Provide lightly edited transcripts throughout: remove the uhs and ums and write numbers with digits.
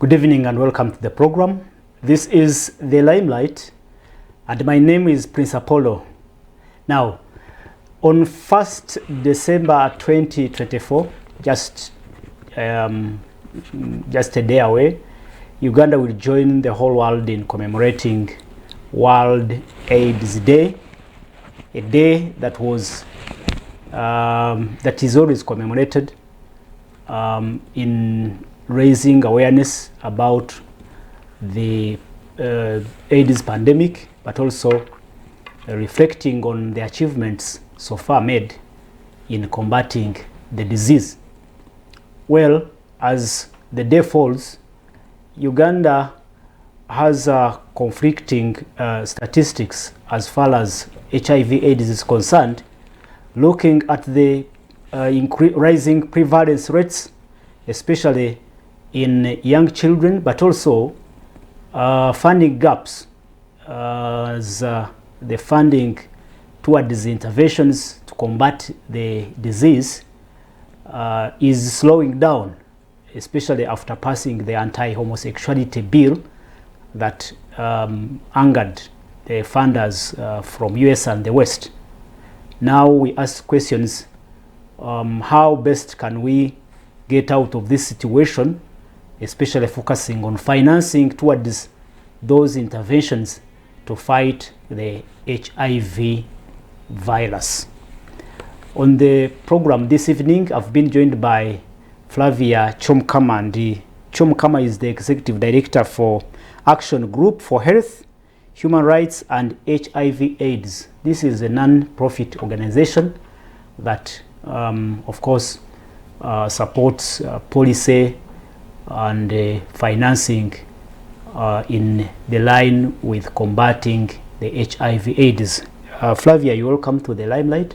Good evening and welcome to the program. This is The Limelight and my name is Prince Apollo. Now, on 1st December 2024, just a day away, Uganda will join the whole world in commemorating World AIDS Day, a day that was that is always commemorated in raising awareness about the AIDS pandemic, but also reflecting on the achievements so far made in combating the disease. Well, as the day falls, Uganda has conflicting statistics as far as HIV/AIDS is concerned, looking at the rising prevalence rates, especially in young children, but also funding gaps as the funding towards interventions to combat the disease is slowing down, especially after passing the anti-homosexuality bill that angered the funders from US and the West. Now we ask questions, how best can we get out of this situation, especially focusing on financing towards those interventions to fight the HIV virus. On the program this evening, I've been joined by Flavia Chomkama, and Chomkama is the Executive Director for Action Group for Health, Human Rights and HIV/AIDS. This is a non-profit organization that, of course, supports policy and financing in the line with combating the HIV/AIDS. Flavia, you're welcome to the Limelight.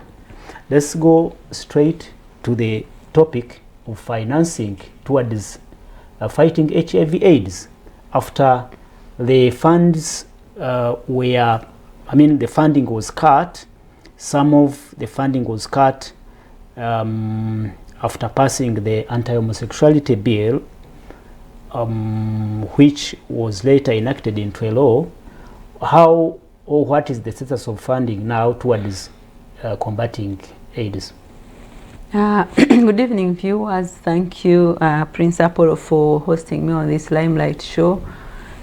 Let's go straight to the topic of financing towards fighting HIV/AIDS. After the funds the funding was cut, some of the funding was cut after passing the anti-homosexuality bill, which was later enacted into a law. How or what is the status of funding now towards combating AIDS? Good evening, viewers. Thank you, Prince Apollo, for hosting me on this Limelight show.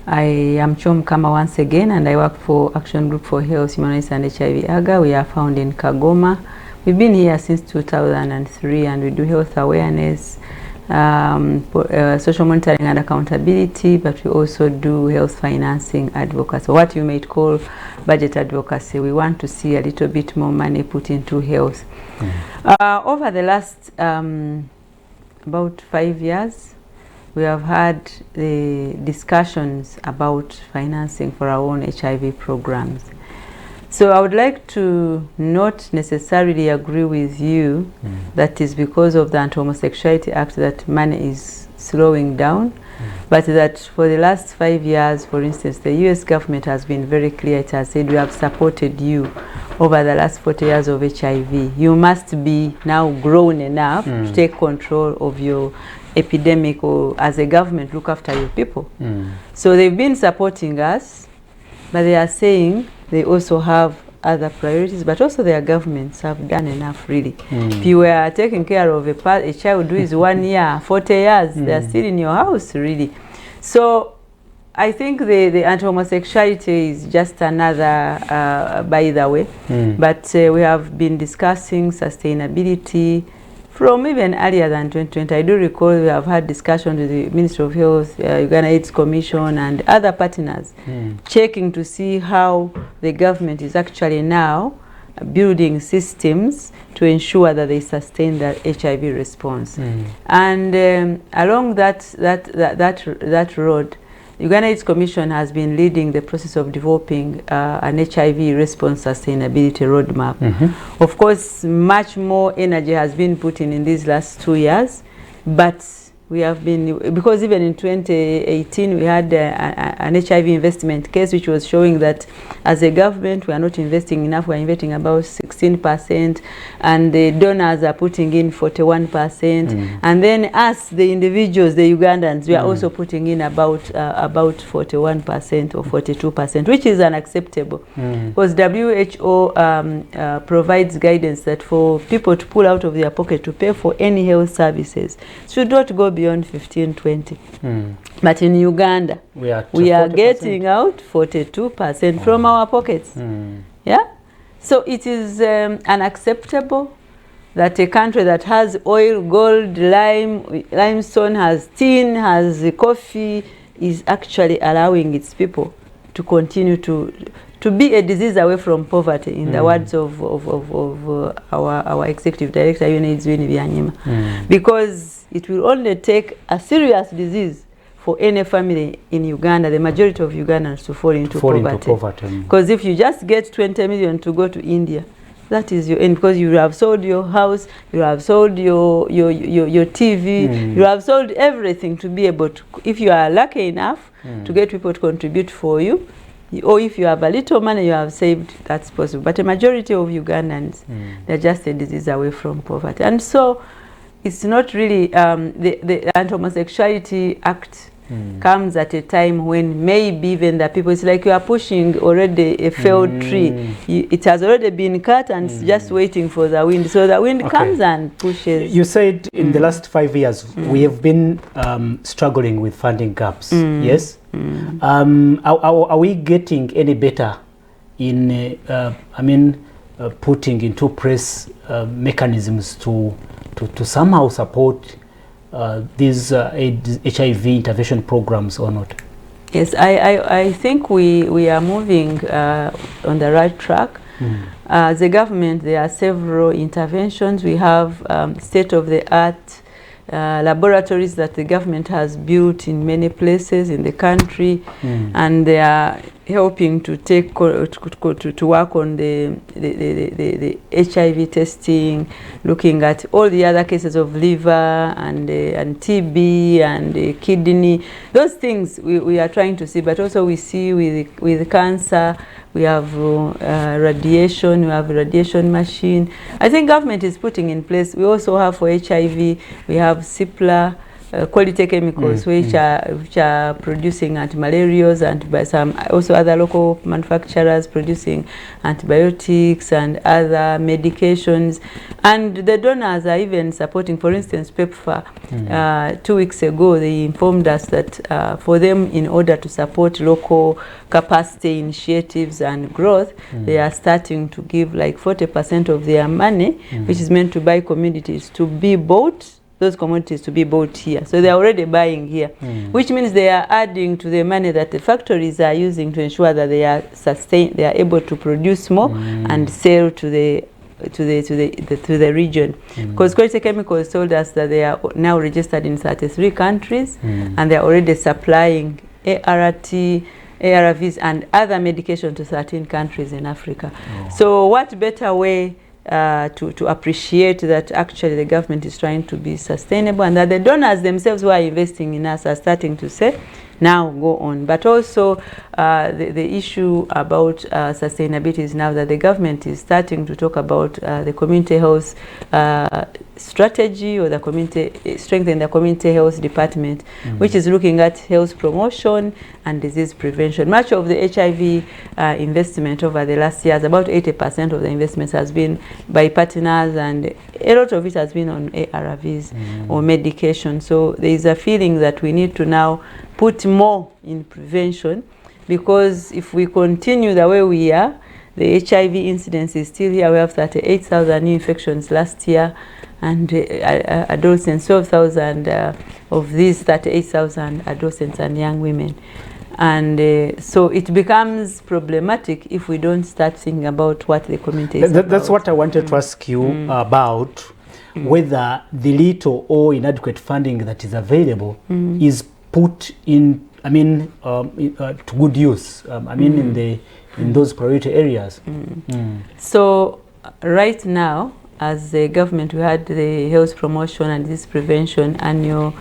I am Chomkama once again, and I work for Action Group for Health, Human Rights and HIV/AGA. We are found in Kagoma. We've been here since 2003, and we do health awareness, social monitoring and accountability, but we also do health financing advocacy, what you might call budget advocacy. We want to see a little bit more money put into health. Over the last about 5 years, we have had the discussions about financing for our own HIV programs. So I would like to not necessarily agree with you that is because of the Anti-Homosexuality Act that money is slowing down, but that for the last 5 years, for instance, the US government has been very clear. It has said, we have supported you over the last 40 years of HIV. You must be now grown enough to take control of your epidemic, or as a government, look after your people. So they've been supporting us, but they are saying they also have other priorities, but also their governments have done enough, really. If you were taking care of a child who is 1 year, 40 years, they are still in your house, really. So I think the anti-homosexuality is just another by the way, but we have been discussing sustainability from even earlier than 2020. I do recall we have had discussions with the Ministry of Health, Uganda AIDS Commission and other partners, checking to see how the government is actually now building systems to ensure that they sustain the HIV response. And along that road, Uganda AIDS Commission has been leading the process of developing an HIV response sustainability roadmap. Of course, much more energy has been put in these last 2 years, but We have been, because even in 2018 we had an HIV investment case which was showing that as a government we are not investing enough. We are investing about 16%, and the donors are putting in 41%, and then us, the individuals, the Ugandans, we are also putting in about 41% or 42%, which is unacceptable, because WHO provides guidance that for people to pull out of their pocket to pay for any health services should not go beyond 15-20. But in Uganda, we are getting out 42% from our pockets. Yeah, so it is unacceptable that a country that has oil, gold, limestone, has tin, has coffee, is actually allowing its people to continue to be a disease away from poverty, in the words of our executive director, because it will only take a serious disease for any family in Uganda, the majority of Ugandans, to fall into poverty. Because if you just get 20 million to go to India, that is your end, because you have sold your house, you have sold your TV, you have sold everything to be able to, if you are lucky enough to get people to contribute for you, or if you have a little money you have saved, that's possible. But a majority of Ugandans, they're just a disease away from poverty. And so it's not really, the Anti-Homosexuality Act comes at a time when maybe even the people, it's like you are pushing already a failed tree. It has already been cut and it's just waiting for the wind. So the wind comes and pushes. You said in the last 5 years we have been struggling with funding gaps. Yes? Are we getting any better in, putting into place mechanisms to somehow support these HIV intervention programs or not? Yes, I think we are moving on the right track. As a government, there are several interventions. We have state-of-the-art laboratories that the government has built in many places in the country, and they are helping to to work on the HIV testing, looking at all the other cases of liver and TB and kidney. Those things we are trying to see, but also we see with cancer. We have radiation, we have a radiation machine. I think government is putting in place. We also have for HIV, we have CIPLA, quality chemicals, which are producing antimalarials, and by some also other local manufacturers producing antibiotics and other medications. And the donors are even supporting, for instance, PEPFAR. 2 weeks ago, they informed us that for them, in order to support local capacity initiatives and growth, they are starting to give like 40% of their money, which is meant to buy commodities, to be bought, those commodities to be bought here. So they are already buying here, which means they are adding to the money that the factories are using to ensure that they are they are able to produce more and sell to the region. Because Quality Chemicals told us that they are now registered in 33 countries, and they are already supplying ARVs and other medication to 13 countries in Africa. So what better way to appreciate that actually the government is trying to be sustainable, and that the donors themselves who are investing in us are starting to say, now go on. But also the issue about sustainability is now that the government is starting to talk about the community health strategy, or the community strengthen the community health department, which is looking at health promotion and disease prevention. Much of the HIV investment over the last years, about 80% of the investments has been by partners, and a lot of it has been on ARVs or medication. So there is a feeling that we need to now put more in prevention, because if we continue the way we are, the HIV incidence is still here. We have 38,000 new infections last year, and adolescents, 12,000 of these 38,000 adolescents and young women. And so it becomes problematic if we don't start thinking about what the community is about. That's what I wanted to ask you about, whether the little or inadequate funding that is available is put in, to good use, in those priority areas. So right now, as the government, we had the health promotion and disease prevention annual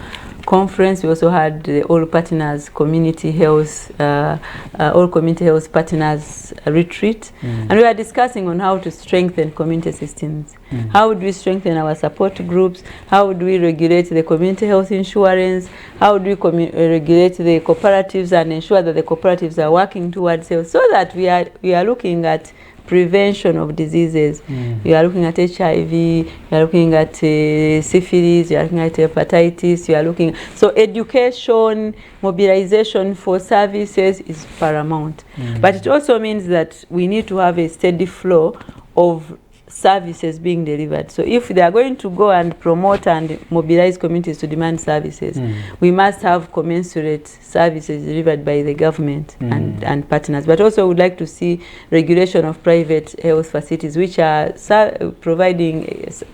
conference. We also had the all partners community health, all community health partners retreat, and we were discussing on how to strengthen community systems. How would we strengthen our support groups? How would we regulate the community health insurance? How would we regulate the cooperatives and ensure that the cooperatives are working towards health, so that we are looking at prevention of diseases. We are looking at HIV, we are looking at syphilis, we are looking at hepatitis, we are looking, so education, mobilization for services is paramount. But it also means that we need to have a steady flow of services being delivered. So if they are going to go and promote and mobilize communities to demand services, we must have commensurate services delivered by the government and partners. But also would like to see regulation of private health facilities, which are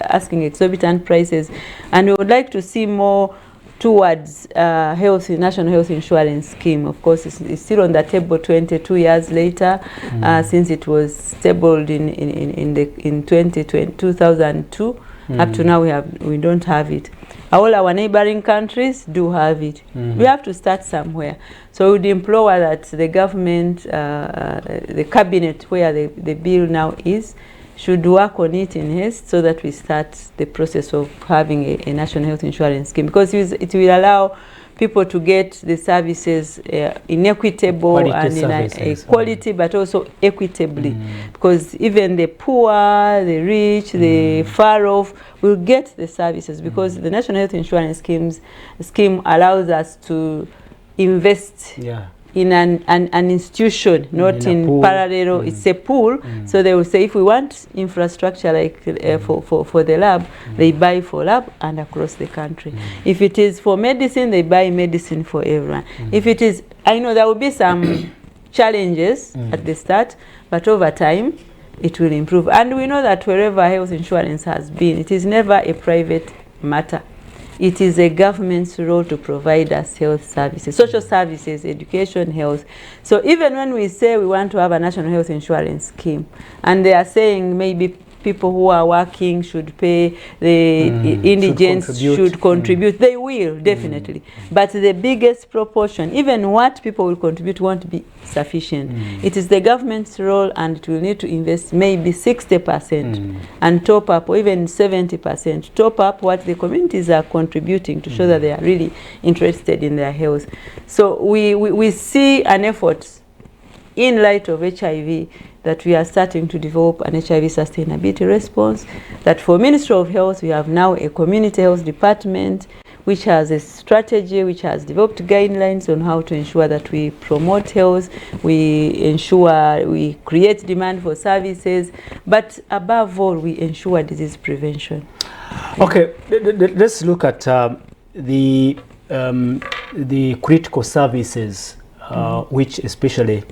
asking exorbitant prices, and we would like to see more towards national health insurance scheme. Of course, it's still on the table 22 years later, since it was tabled in 2002. Up to now, we don't have it. All our neighboring countries do have it. We have to start somewhere. So we would implore that the government, the cabinet where the bill now is, should work on it in haste, so that we start the process of having a national health insurance scheme, because it will allow people to get the services in equitable and in a quality, but also equitably, because even the poor, the rich, the far off will get the services, because the national health insurance scheme allows us to invest in an institution, not in parallel. It's a pool. So they will say, if we want infrastructure like for the lab, they buy for lab and across the country. If it is for medicine, they buy medicine for everyone. If it is, I know there will be some challenges at the start, but over time it will improve. And we know that wherever health insurance has been, it is never a private matter. It is a government's role to provide us health services, social services, education, health. So even when we say we want to have a national health insurance scheme, and they are saying maybe people who are working should pay, the indigents should contribute, they will, definitely. But the biggest proportion, even what people will contribute, won't be sufficient. It is the government's role, and it will need to invest maybe 60% and top up, or even 70%, top up what the communities are contributing, to show that they are really interested in their health. So we see an effort in light of HIV, that we are starting to develop an HIV sustainability response, that for Ministry of Health, we have now a community health department, which has a strategy, which has developed guidelines on how to ensure that we promote health, we ensure we create demand for services, but above all, we ensure disease prevention. Okay, let's look at the critical services, which especially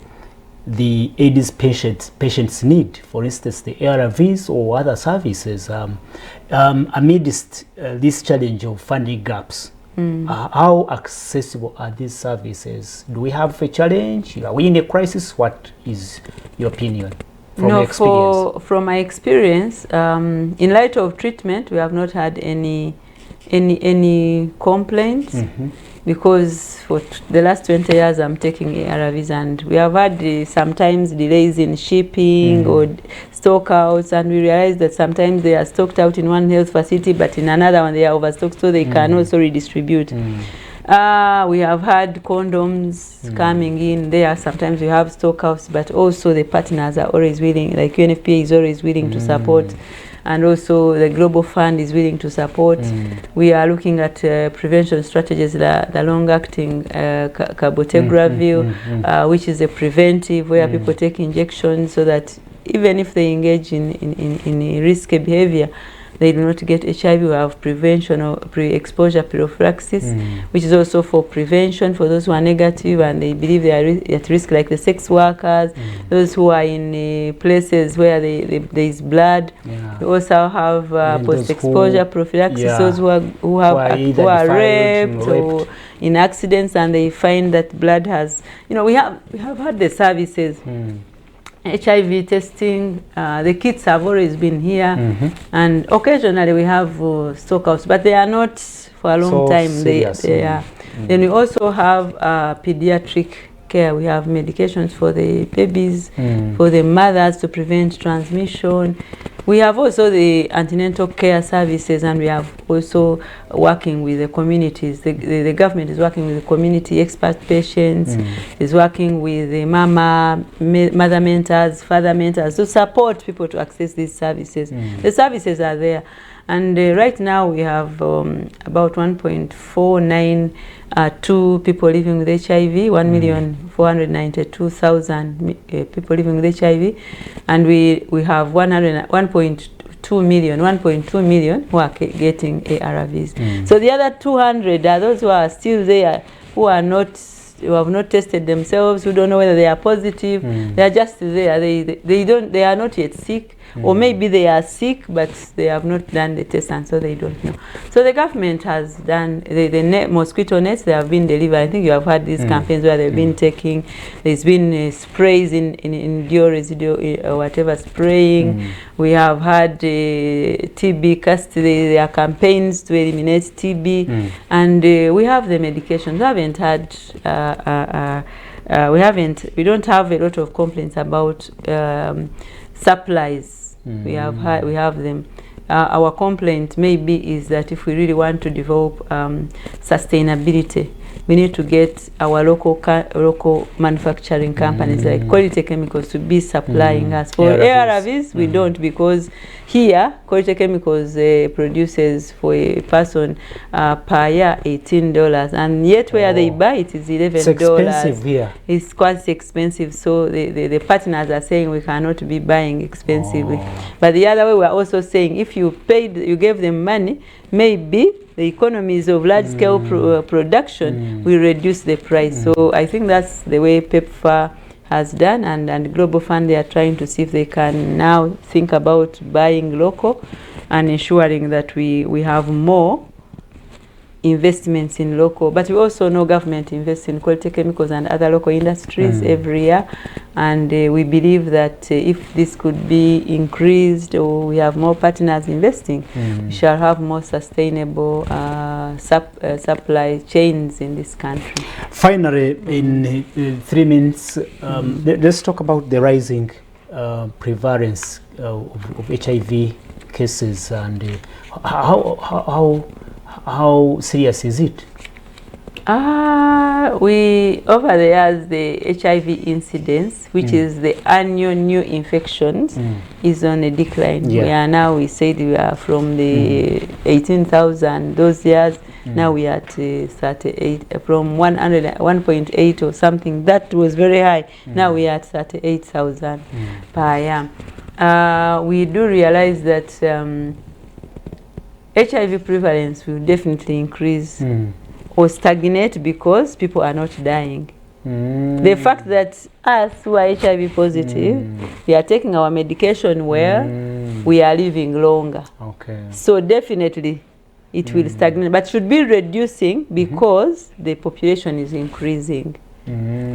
the AIDS patients need, for instance, the ARVs or other services, amidst this challenge of funding gaps. How accessible are these services? Do we have a challenge? Are we in a crisis? What is your opinion from your experience? From my experience, in light of treatment, we have not had any complaints. Because for the last 20 years I'm taking ARVs, and we have had sometimes delays in shipping or stockouts, and we realize that sometimes they are stocked out in one health facility, but in another one they are overstocked, so they can also redistribute. We have had condoms coming in there. Sometimes we have stockouts, but also the partners are always willing, like UNFPA is always willing to support. And also the Global Fund is willing to support. We are looking at prevention strategies, the long-acting cabotegravir, which is a preventive, where people take injections, so that even if they engage in risky behavior, they do not get HIV. We have prevention or pre-exposure prophylaxis, which is also for prevention for those who are negative and they believe they are at risk, like the sex workers, those who are in places where there is blood. We also have post-exposure prophylaxis, those who are raped or in accidents, and they find that blood has, we have had the services. HIV testing, the kits have always been here, and occasionally we have stockouts, but they are not for a long time. Serious. They are. Then we also have pediatric care. We have medications for the babies, for the mothers to prevent transmission. We have also the antenatal care services, and we have also working with the communities. The government is working with the community expert patients, is working with the mother mentors, father mentors to support people to access these services. The services are there. And right now we have about 1.492 people living with HIV, 1,492,000 people living with HIV, and we have 1.2 million who are getting ARVs. So the other 200 are those who are still there, who have not tested themselves, who don't know whether they are positive. They are just there. They are not yet sick. Or maybe they are sick, but they have not done the test, and so they don't know. So the government has done the mosquito nets. They have been delivered. I think you have had these campaigns where they've been taking. There's been sprays in dual residue or whatever spraying. We have had TB custody. There are campaigns to eliminate TB, and we have the medications. We haven't had. We don't have a lot of complaints about supplies. We have them. Our complaint maybe is that if we really want to develop sustainability, we need to get our local manufacturing companies like Quality Chemicals to be supplying us. For ARVs, we don't, because here Quality Chemicals produces for a person per year $18, and yet where they buy it is $11. It's expensive here. It's quite expensive, so the partners are saying we cannot be buying expensively. But the other way, we are also saying if you gave them money, maybe the economies of large-scale production will reduce the price. So I think that's the way PEPFAR has done, and Global Fund, they are trying to see if they can now think about buying local and ensuring that we have more investments in local. But we also know government invests in Quality Chemicals and other local industries every year, and we believe that if this could be increased, or we have more partners investing, we shall have more sustainable supply chains in this country. Finally, in 3 minutes, let's talk about the rising prevalence of HIV cases, and how serious is it? Over the years, the HIV incidence, which is the annual new infections, is on a decline. We are now, we said we are from the 18,000 those years. Now we are at 38, from 1.8 or something. That was very high. Now we are at 38,000 per year. We do realize that HIV prevalence will definitely increase or stagnate because people are not dying. The fact that us who are HIV positive, we are taking our medication well, we are living longer. So definitely it will stagnate, but should be reducing because the population is increasing.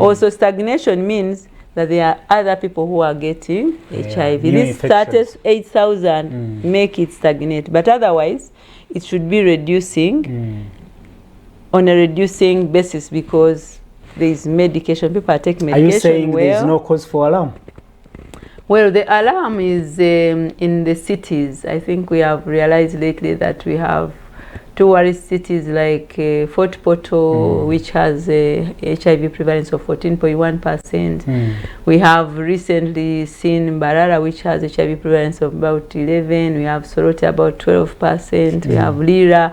Also, stagnation means that there are other people who are getting HIV. This 38,000 make it stagnate, but otherwise it should be reducing on a reducing basis because there is medication. People are taking medication. Are you saying there is no cause for alarm? Well, the alarm is in the cities. I think we have realized lately that we have tourist cities like Fort Portal, which has a HIV prevalence of 14.1%. We have recently seen Mbarara, which has HIV prevalence of about 11%. We have Soroti about 12%. We have Lira.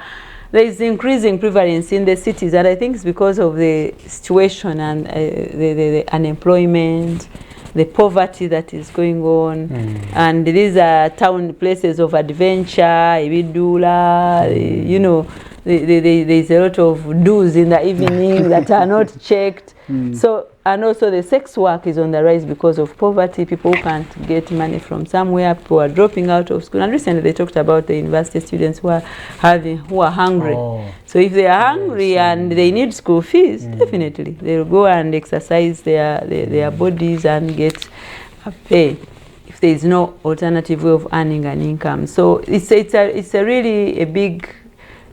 There is increasing prevalence in the cities, and I think it's because of the situation and the unemployment, the poverty that is going on, and these are town places of adventure, Ibidula, you know, there's a lot of do's in the evening that are not checked. So, and also the sex work is on the rise because of poverty. People can't get money from somewhere. People are dropping out of school. And recently they talked about the university students who are hungry. So if they are hungry and they need school fees, definitely they'll go and exercise their bodies and get a pay if there is no alternative way of earning an income. So it's a really a big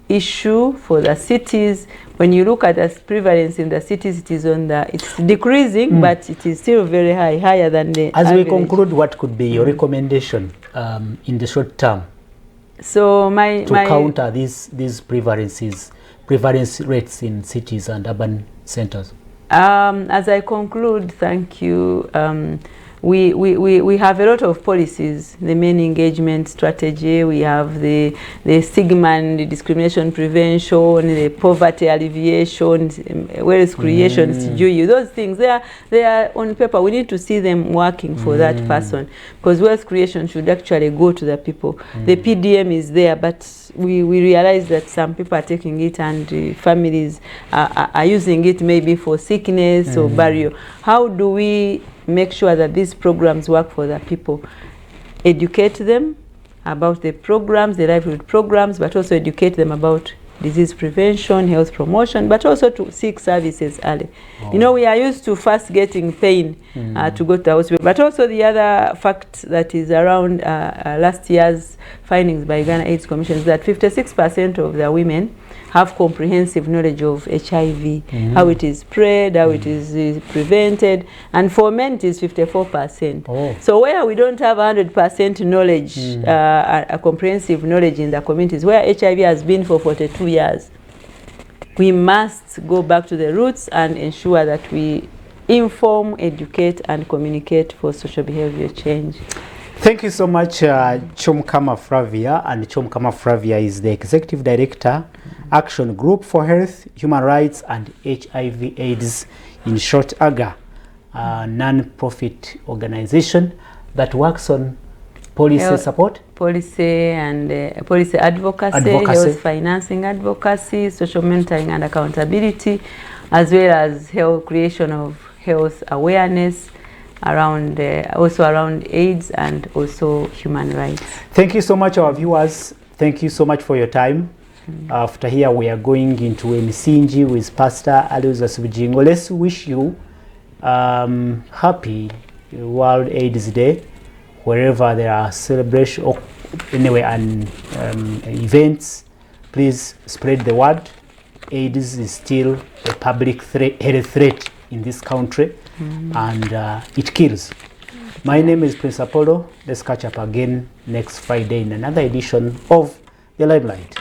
issue for the cities. When you look at the prevalence in the cities, it is it's decreasing, but it is still very high, higher than the As average. we conclude, what could be your recommendation in the short term so to counter these prevalence rates in cities and urban centers? As I conclude, thank you. We have a lot of policies, the main engagement strategy, we have the stigma and discrimination prevention, the poverty alleviation, wealth creation, those things, they are on paper. We need to see them working for that person, because wealth creation should actually go to the people. The PDM is there, but we realize that some people are taking it and families are using it maybe for sickness or burial. How do we make sure that these programs work for the people? Educate them about the programs, the livelihood programs, but also educate them about disease prevention, health promotion, but also to seek services early. You know, we are used to first getting pain to go to the hospital, but also the other fact that is around last year's findings by Uganda AIDS Commission is that 56% of the women have comprehensive knowledge of HIV, how it is spread, how it is prevented, and for men it is 54%. So where we don't have 100% knowledge, a comprehensive knowledge in the communities, where HIV has been for 42 years, we must go back to the roots and ensure that we inform, educate, and communicate for social behavior change. Thank you so much, Chomkama Flavia. And Chomkama Flavia is the Executive Director, Action Group for Health, Human Rights, and HIV/AIDS, in short, AGA, a non-profit organization that works on policy support, policy and policy advocacy, health financing advocacy, social mentoring and accountability, as well as health creation of health awareness around also around AIDS and also human rights. Thank you so much, our viewers. Thank you so much for your time. After here, we are going into Emisinji with Pastor Aloysius Asubijingo. Let's wish you happy World AIDS Day, wherever there are celebrations or anyway and events. Please spread the word. AIDS is still a public health threat in this country, and it kills. My name is Prince Apollo. Let's catch up again next Friday in another edition of The Limelight.